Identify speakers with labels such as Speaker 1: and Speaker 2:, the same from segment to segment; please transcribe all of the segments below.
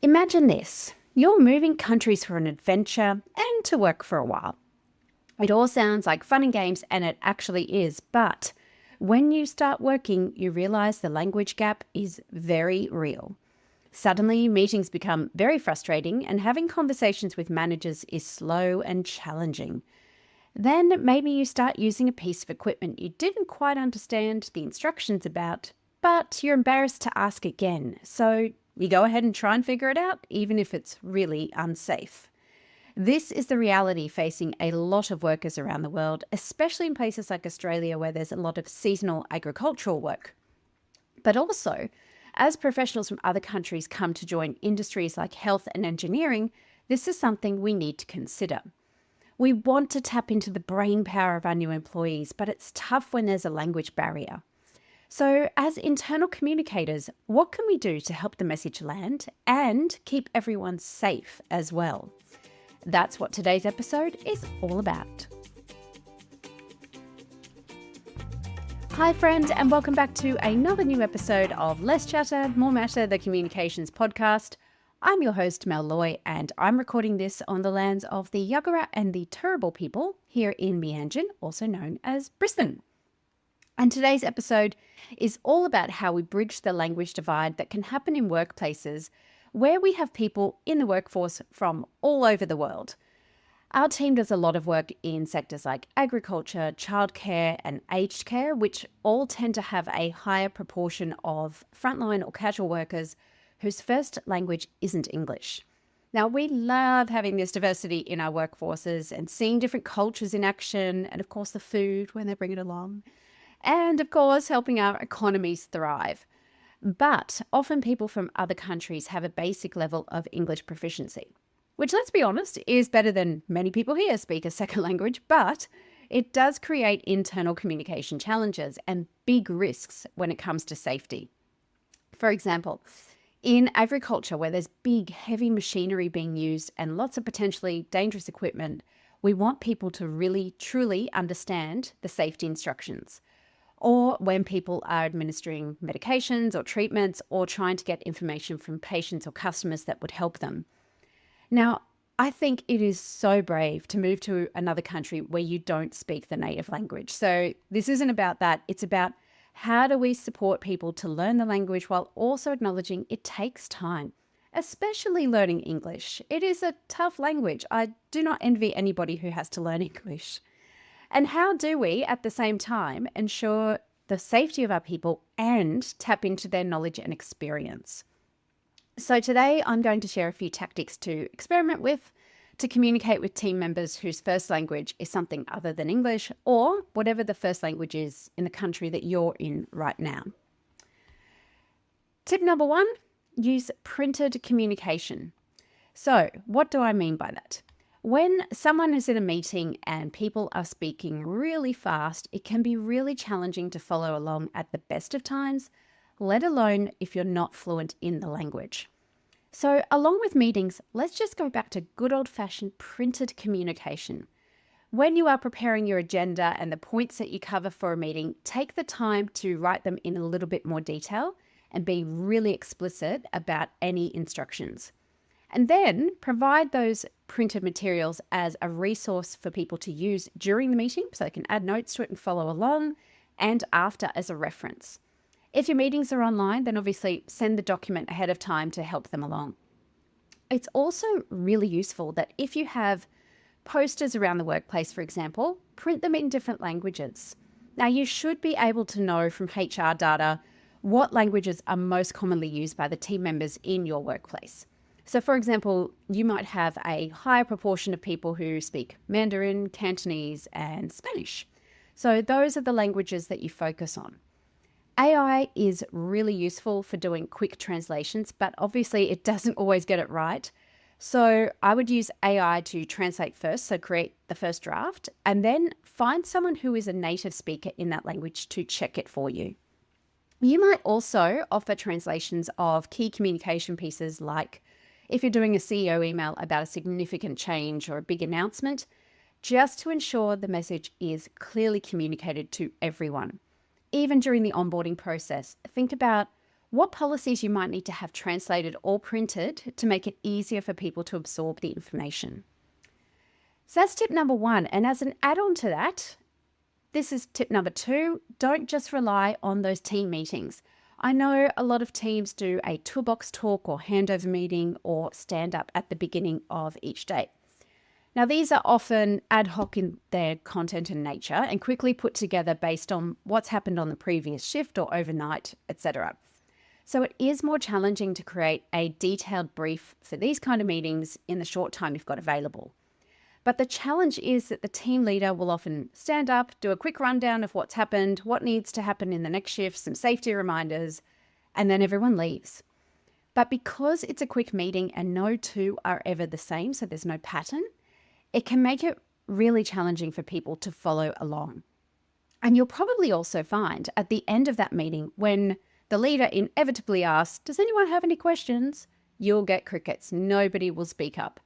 Speaker 1: Imagine this. You're moving countries for an adventure and to work for a while. It all sounds like fun and games, and it actually is, but when you start working, you realize the language gap is very real. Suddenly, meetings become very frustrating, and having conversations with managers is slow and challenging. Then maybe you start using a piece of equipment you didn't quite understand the instructions about, but you're embarrassed to ask again. So you go ahead and try and figure it out, even if it's really unsafe. This is the reality facing a lot of workers around the world, especially in places like Australia where there's a lot of seasonal agricultural work. But also, as professionals from other countries come to join industries like health and engineering, this is something we need to consider. We want to tap into the brain power of our new employees, but it's tough when there's a language barrier. So, as internal communicators, what can we do to help the message land and keep everyone safe as well? That's what today's episode is all about. Hi friends, and welcome back to another new episode of Less Chatter, More Matter, the Communications Podcast. I'm your host, Mel Loy, and I'm recording this on the lands of the Yagara and the Turrbal people here in Meanjin, also known as Brisbane. And today's episode is all about how we bridge the language divide that can happen in workplaces where we have people in the workforce from all over the world. Our team does a lot of work in sectors like agriculture, childcare, and aged care, which all tend to have a higher proportion of frontline or casual workers whose first language isn't English. Now, we love having this diversity in our workforces and seeing different cultures in action, and of course the food when they bring it along, and of course helping our economies thrive. But often people from other countries have a basic level of English proficiency, which, let's be honest, is better than many people here speak a second language, but it does create internal communication challenges and big risks when it comes to safety. For example, in agriculture, where there's big, heavy machinery being used and lots of potentially dangerous equipment, we want people to really, truly understand the safety instructions. Or when people are administering medications or treatments or trying to get information from patients or customers that would help them. Now, I think it is so brave to move to another country where you don't speak the native language. So this isn't about that. It's about how do we support people to learn the language while also acknowledging it takes time, especially learning English. It is a tough language. I do not envy anybody who has to learn English. And how do we, at the same time, ensure the safety of our people and tap into their knowledge and experience? So today I'm going to share a few tactics to experiment with, to communicate with team members whose first language is something other than English, or whatever the first language is in the country that you're in right now. Tip number 1, use printed communication. So what do I mean by that? When someone is in a meeting and people are speaking really fast, it can be really challenging to follow along at the best of times, let alone if you're not fluent in the language. So along with meetings, let's just go back to good old-fashioned printed communication. When you are preparing your agenda and the points that you cover for a meeting, take the time to write them in a little bit more detail and be really explicit about any instructions. And then provide those printed materials as a resource for people to use during the meeting so they can add notes to it and follow along, and after as a reference. If your meetings are online, then obviously send the document ahead of time to help them along. It's also really useful that if you have posters around the workplace, for example, print them in different languages. Now, you should be able to know from HR data what languages are most commonly used by the team members in your workplace. So, for example, you might have a higher proportion of people who speak Mandarin, Cantonese, and Spanish. So those are the languages that you focus on. AI is really useful for doing quick translations, but obviously it doesn't always get it right. So I would use AI to translate first, so create the first draft, and then find someone who is a native speaker in that language to check it for you. You might also offer translations of key communication pieces, like if you're doing a CEO email about a significant change or a big announcement, just to ensure the message is clearly communicated to everyone. Even during the onboarding process, think about what policies you might need to have translated or printed to make it easier for people to absorb the information. So that's tip number 1. And as an add-on to that, this is tip number 2. Don't just rely on those team meetings. I know a lot of teams do a toolbox talk or handover meeting or stand up at the beginning of each day. Now, these are often ad hoc in their content and nature and quickly put together based on what's happened on the previous shift or overnight, etc. So it is more challenging to create a detailed brief for these kind of meetings in the short time you've got available. But the challenge is that the team leader will often stand up, do a quick rundown of what's happened, what needs to happen in the next shift, some safety reminders, and then everyone leaves. But because it's a quick meeting and no two are ever the same, so there's no pattern, it can make it really challenging for people to follow along. And you'll probably also find at the end of that meeting, when the leader inevitably asks, "Does anyone have any questions?" you'll get crickets. Nobody will speak up.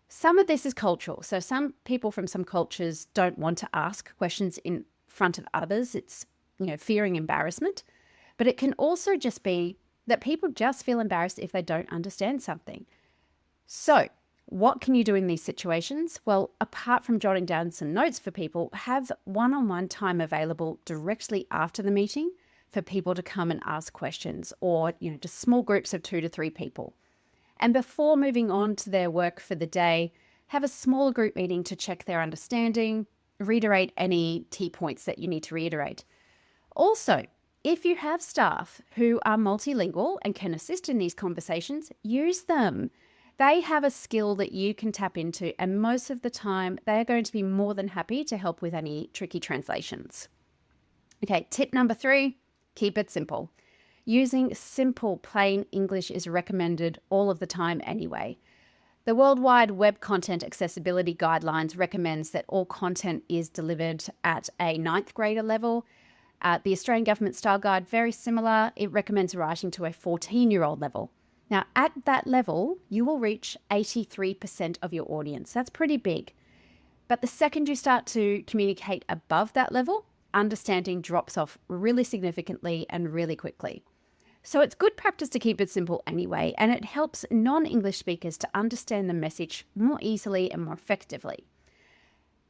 Speaker 1: Some of this is cultural. So some people from some cultures don't want to ask questions in front of others. It's, fearing embarrassment. But it can also just be that people just feel embarrassed if they don't understand something. So what can you do in these situations? Well, apart from jotting down some notes for people, have one-on-one time available directly after the meeting for people to come and ask questions, or, just small groups of 2 to 3 people. And before moving on to their work for the day, have a small group meeting to check their understanding, reiterate any key points that you need to reiterate. Also, if you have staff who are multilingual and can assist in these conversations, use them. They have a skill that you can tap into, and most of the time, they are going to be more than happy to help with any tricky translations. Okay, tip number 3, keep it simple. Using simple, plain English is recommended all of the time anyway. The Worldwide Web Content Accessibility Guidelines recommends that all content is delivered at a 9th grader level. The Australian Government Style Guide, very similar. It recommends writing to a 14-year-old level. Now, at that level, you will reach 83% of your audience. That's pretty big. But the second you start to communicate above that level, understanding drops off really significantly and really quickly. So it's good practice to keep it simple anyway, and it helps non-English speakers to understand the message more easily and more effectively.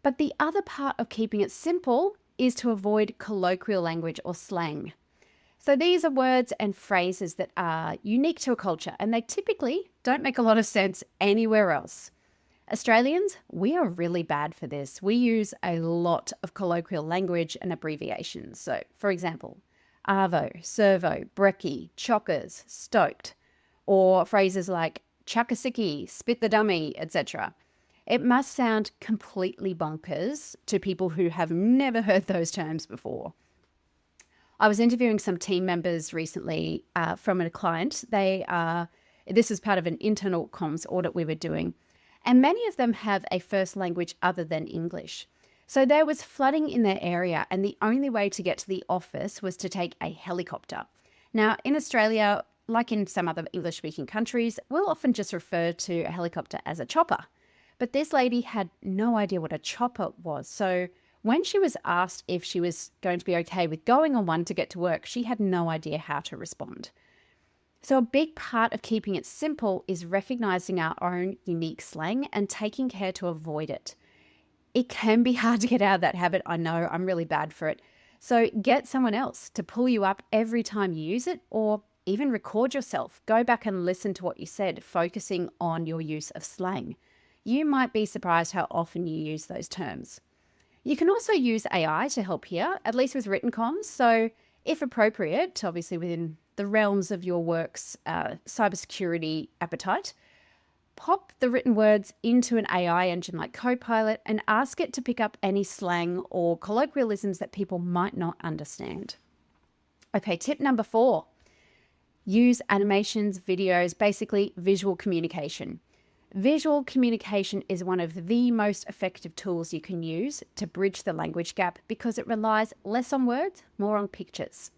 Speaker 1: But the other part of keeping it simple is to avoid colloquial language or slang. So these are words and phrases that are unique to a culture, and they typically don't make a lot of sense anywhere else. Australians, we are really bad for this. We use a lot of colloquial language and abbreviations. So, for example, arvo, servo, brekkie, chockers, stoked, or phrases like chuckasiki, spit the dummy, etc. It must sound completely bonkers to people who have never heard those terms before. I was interviewing some team members recently from a client. This is part of an internal comms audit we were doing, and many of them have a first language other than English. So there was flooding in their area, and the only way to get to the office was to take a helicopter. Now, in Australia, like in some other English-speaking countries, we'll often just refer to a helicopter as a chopper. But this lady had no idea what a chopper was. So when she was asked if she was going to be okay with going on one to get to work, she had no idea how to respond. So a big part of keeping it simple is recognizing our own unique slang and taking care to avoid it. It can be hard to get out of that habit. I know, I'm really bad for it. So get someone else to pull you up every time you use it, or even record yourself. Go back and listen to what you said, focusing on your use of slang. You might be surprised how often you use those terms. You can also use AI to help here, at least with written comms. So if appropriate, obviously within the realms of your work's cybersecurity appetite, pop the written words into an AI engine like Copilot and ask it to pick up any slang or colloquialisms that people might not understand. Okay, tip number 4, use animations, videos, basically visual communication. Visual communication is one of the most effective tools you can use to bridge the language gap because it relies less on words, more on pictures.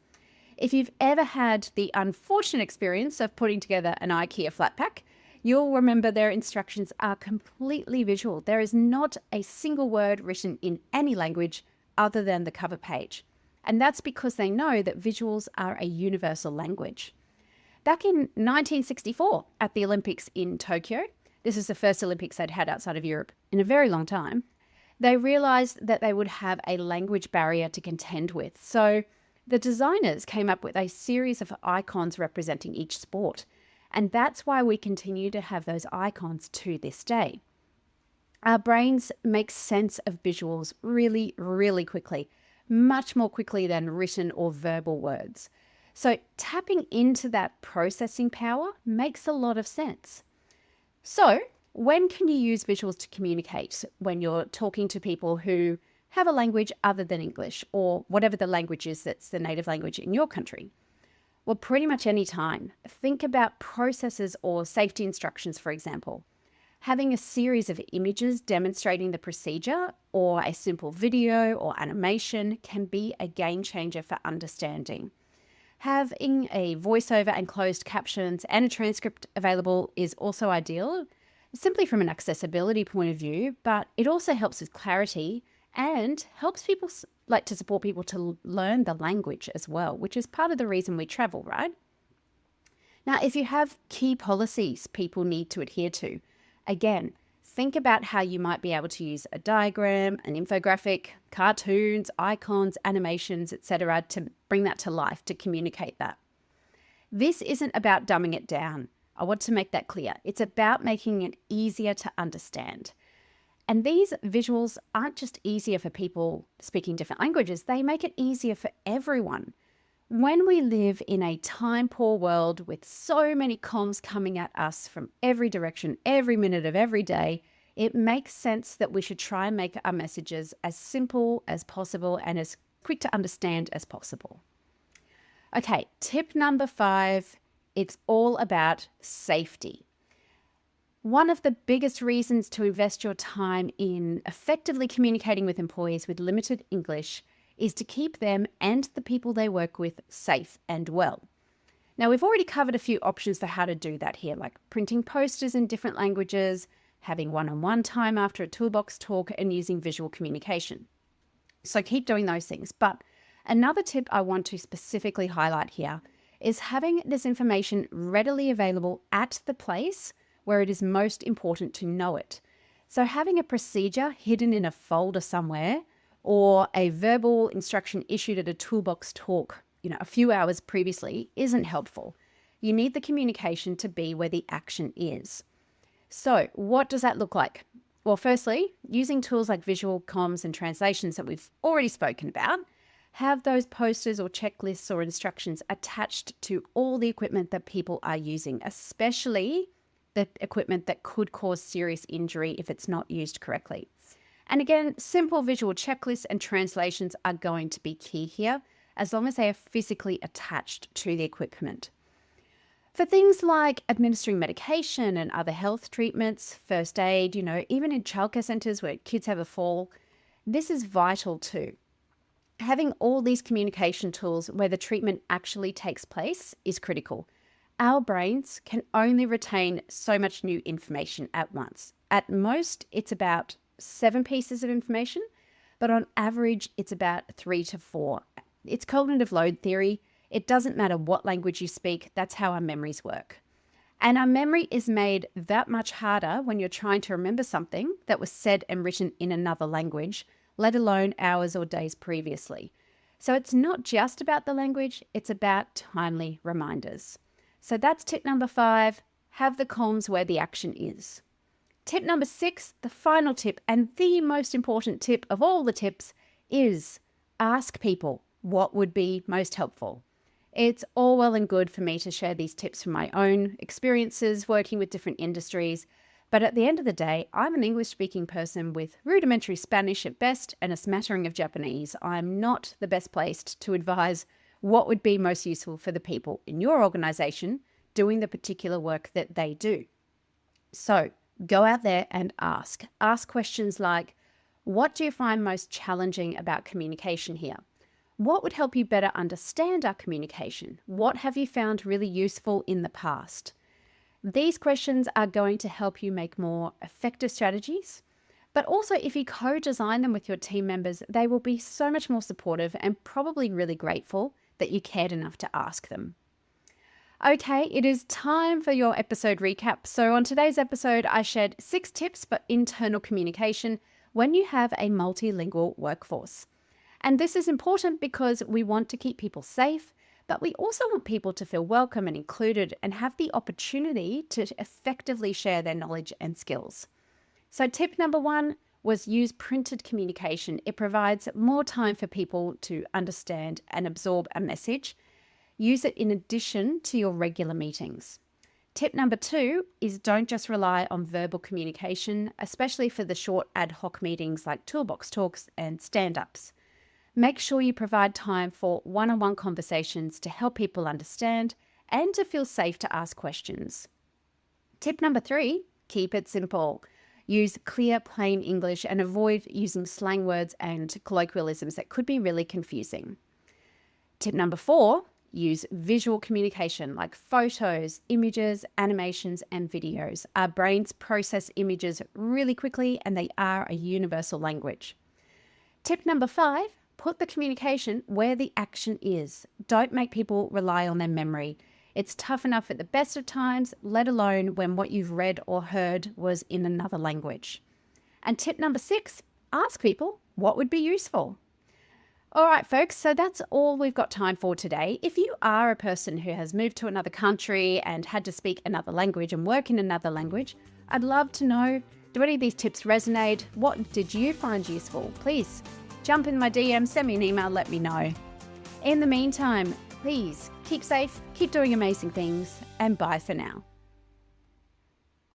Speaker 1: If you've ever had the unfortunate experience of putting together an IKEA flat pack, you'll remember their instructions are completely visual. There is not a single word written in any language other than the cover page. And that's because they know that visuals are a universal language. Back in 1964 at the Olympics in Tokyo, this is the first Olympics they'd had outside of Europe in a very long time, they realized that they would have a language barrier to contend with. So the designers came up with a series of icons representing each sport. And that's why we continue to have those icons to this day. Our brains make sense of visuals really, really quickly, much more quickly than written or verbal words. So tapping into that processing power makes a lot of sense. So when can you use visuals to communicate when you're talking to people who have a language other than English or whatever the language is that's the native language in your country? Well, pretty much any time. Think about processes or safety instructions, for example. Having a series of images demonstrating the procedure or a simple video or animation can be a game changer for understanding. Having a voiceover and closed captions and a transcript available is also ideal, simply from an accessibility point of view, but it also helps with clarity and helps people to support people to learn the language as well, which is part of the reason we travel, right? Now, if you have key policies people need to adhere to, again, think about how you might be able to use a diagram, an infographic, cartoons, icons, animations, etc. to bring that to life, to communicate that. This isn't about dumbing it down. I want to make that clear. It's about making it easier to understand. And these visuals aren't just easier for people speaking different languages, they make it easier for everyone. When we live in a time-poor world with so many comms coming at us from every direction, every minute of every day, it makes sense that we should try and make our messages as simple as possible and as quick to understand as possible. Okay, tip number 5, it's all about safety. One of the biggest reasons to invest your time in effectively communicating with employees with limited English is to keep them and the people they work with safe and well. Now, we've already covered a few options for how to do that here, like printing posters in different languages, having one-on-one time after a toolbox talk, and using visual communication. So keep doing those things. But another tip I want to specifically highlight here is having this information readily available at the place where it is most important to know it. So having a procedure hidden in a folder somewhere or a verbal instruction issued at a toolbox talk, a few hours previously isn't helpful. You need the communication to be where the action is. So what does that look like? Well, firstly, using tools like visual comms and translations that we've already spoken about, have those posters or checklists or instructions attached to all the equipment that people are using, especially the equipment that could cause serious injury if it's not used correctly. And again, simple visual checklists and translations are going to be key here, as long as they are physically attached to the equipment. For things like administering medication and other health treatments, first aid, even in childcare centres where kids have a fall, this is vital too. Having all these communication tools where the treatment actually takes place is critical. Our brains can only retain so much new information at once. At most, it's about 7 pieces of information, but on average, it's about 3 to 4. It's cognitive load theory. It doesn't matter what language you speak, that's how our memories work. And our memory is made that much harder when you're trying to remember something that was said and written in another language, let alone hours or days previously. So it's not just about the language, it's about timely reminders. So that's tip number 5, have the comms where the action is. Tip number 6, the final tip and the most important tip of all the tips is ask people what would be most helpful. It's all well and good for me to share these tips from my own experiences working with different industries, but at the end of the day, I'm an English-speaking person with rudimentary Spanish at best and a smattering of Japanese. I'm not the best placed to advise what would be most useful for the people in your organization doing the particular work that they do. So go out there and ask. Ask questions like, what do you find most challenging about communication here? What would help you better understand our communication? What have you found really useful in the past? These questions are going to help you make more effective strategies, but also if you co-design them with your team members, they will be so much more supportive and probably really grateful that you cared enough to ask them. Okay, it is time for your episode recap. So, on today's episode, I shared 6 tips for internal communication when you have a multilingual workforce. And this is important because we want to keep people safe, but we also want people to feel welcome and included and have the opportunity to effectively share their knowledge and skills. So, tip number 1 was use printed communication. It provides more time for people to understand and absorb a message. Use it in addition to your regular meetings. Tip number 2 is don't just rely on verbal communication, especially for the short ad hoc meetings like toolbox talks and stand-ups. Make sure you provide time for one-on-one conversations to help people understand and to feel safe to ask questions. Tip number 3, keep it simple. Use clear, plain English and avoid using slang words and colloquialisms that could be really confusing. Tip number 4, use visual communication like photos, images, animations, and videos. Our brains process images really quickly and they are a universal language. Tip number 5, put the communication where the action is. Don't make people rely on their memory. It's tough enough at the best of times, let alone when what you've read or heard was in another language. And tip number 6, ask people what would be useful. All right, folks, so that's all we've got time for today. If you are a person who has moved to another country and had to speak another language and work in another language, I'd love to know, do any of these tips resonate? What did you find useful? Please jump in my DM, send me an email, let me know. In the meantime, please keep safe, keep doing amazing things, and bye for now.